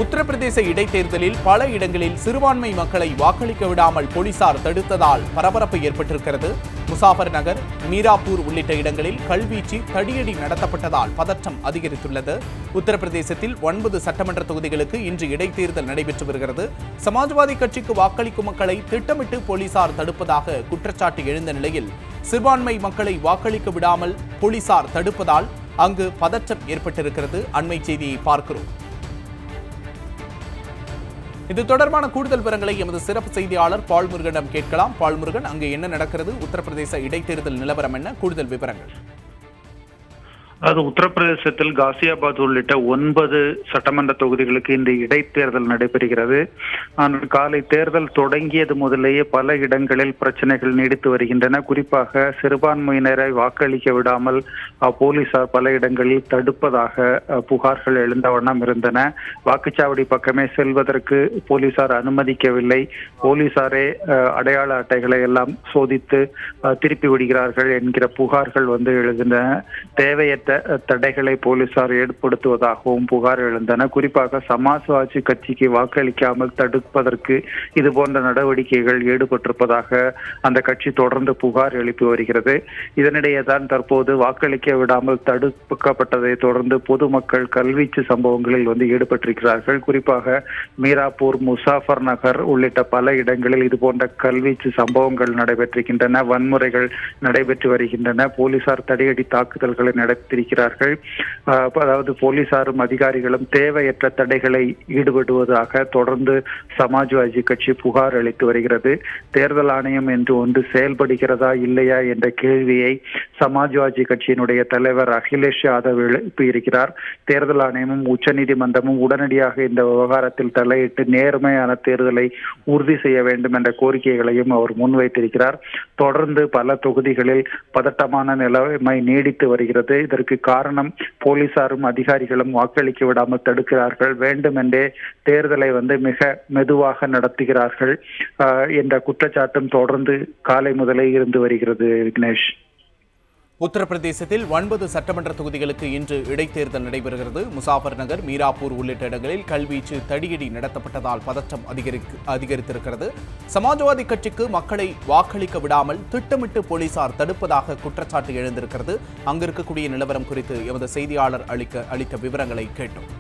உத்தரப்பிரதேச இடைத்தேர்தலில் பல இடங்களில் சிறுபான்மை மக்களை வாக்களிக்க விடாமல் போலீசார் தடுத்ததால் பரபரப்பு ஏற்பட்டிருக்கிறது. முசாஃபர் நகர், மீராப்பூர் உள்ளிட்ட இடங்களில் கல்வீச்சு, தடியடி நடத்தப்பட்டதால் பதற்றம் அதிகரித்துள்ளது. உத்தரப்பிரதேசத்தில் 9 சட்டமன்ற தொகுதிகளுக்கு இன்று இடைத்தேர்தல் நடைபெற்று வருகிறது. சமாஜ்வாதி கட்சிக்கு வாக்களிக்கும் மக்களை திட்டமிட்டு போலீசார் தடுப்பதாக குற்றச்சாட்டு எழுந்த நிலையில் சிறுபான்மை மக்களை வாக்களிக்க விடாமல் போலீசார் தடுப்பதால் அங்கு பதற்றம் ஏற்பட்டிருக்கிறது. அண்மை செய்தியை பார்க்கிறோம். இது தொடர்பான கூடுதல் விவரங்களை எமது சிறப்பு செய்தியாளர் பால்முருகனிடம் கேட்கலாம். பால்முருகன், அங்கு என்ன நடக்கிறது? உத்தரப்பிரதேச இடைத்தேர்தல் நிலவரம் என்ன? கூடுதல் விவரங்கள். அது உத்தரப்பிரதேசத்தில் காசியாபாத் உள்ளிட்ட 9 சட்டமன்ற தொகுதிகளுக்கு இந்த இடைத்தேர்தல் நடைபெறுகிறது. ஆனால் காலை தேர்தல் தொடங்கியது முதலேயே பல இடங்களில் பிரச்சனைகள் நீடித்து வருகின்றன. குறிப்பாக சிறுபான்மையினரை வாக்களிக்க விடாமல் போலீசார் பல இடங்களில் தடுப்பதாக புகார்கள் எழுந்த வண்ணம் இருந்தன. வாக்குச்சாவடி பக்கமே செல்வதற்கு போலீசார் அனுமதிக்கவில்லை. போலீசாரே அடையாள அட்டைகளை எல்லாம் சோதித்து திருப்பி விடுகிறார்கள் என்கிற புகார்கள் எழுந்தன. தேவையற்ற தடைகளை போலீசார் ஏற்படுத்துவதாகவும் புகார் எழுந்தன. குறிப்பாக சமாஜ்வாதி கட்சிக்கு வாக்களிக்காமல் தடுப்பதற்கு இது போன்ற நடவடிக்கைகள் ஈடுபட்டிருப்பதாக அந்த கட்சி தொடர்ந்து புகார் எழுப்பி வருகிறது. இதனிடையே தான் தற்போது வாக்களிக்க விடாமல் தடுக்கப்பட்டதை தொடர்ந்து பொதுமக்கள் கல்வீச்சு சம்பவங்களில் ஈடுபட்டிருக்கிறார்கள். குறிப்பாக மீராப்பூர், முசாஃபர் நகர் உள்ளிட்ட பல இடங்களில் இது போன்ற கல்வீச்சு சம்பவங்கள் நடைபெற்றிருக்கின்றன. வன்முறைகள் நடைபெற்று வருகின்றன. போலீசார் தடியடி தாக்குதல்களை நடத்தியிருக்கிறார்கள். அதாவது போலீசாரும் அதிகாரிகளும் தேவையற்ற தடைகளை ஈடுபடுவதாக தொடர்ந்து சமாஜ்வாதி கட்சி புகார் அளித்து வருகிறது. தேர்தல் ஆணையம் என்று ஒன்று செயல்படுகிறதா இல்லையா என்ற கேள்வியை சமாஜ்வாதி கட்சியினுடைய தலைவர் அகிலேஷ் யாதவ் எழுப்பியிருக்கிறார். தேர்தல் ஆணையமும் உச்சநீதிமன்றமும் உடனடியாக இந்த விவகாரத்தில் தலையிட்டு நேர்மையான தேர்தலை உறுதி செய்ய வேண்டும் என்ற கோரிக்கைகளையும் அவர் முன்வைத்திருக்கிறார். தொடர்ந்து பல தொகுதிகளில் பதட்டமான நிலைமை நீடித்து வருகிறது. இதற்கு காரணம் போலீசாரும் அதிகாரிகளும் வாக்களிக்க விடாமல் தடுக்கிறார்கள். வேண்டுமென்றே தேர்தலை மிக மெதுவாக நடத்துகிறார்கள் என்ற குற்றச்சாட்டும் தொடர்ந்து காலை முதலே இருந்து வருகிறது. விக்னேஷ், உத்தரப்பிரதேசத்தில் 9 சட்டமன்ற தொகுதிகளுக்கு இன்று இடைத்தேர்தல் நடைபெறுகிறது. முசாஃபர் நகர், மீராப்பூர் உள்ளிட்ட இடங்களில் கல்வீச்சு, தடியடி நடத்தப்பட்டதால் பதற்றம் அதிகரித்திருக்கிறது. சமாஜ்வாதி கட்சிக்கு மக்களை வாக்களிக்க விடாமல் திட்டமிட்டு போலீசார் தடுப்பதாக குற்றச்சாட்டு எழுந்திருக்கிறது. அங்கிருக்கக்கூடிய நிலவரம் குறித்து எமது செய்தியாளர் அளித்த விவரங்களை கேட்டோம்.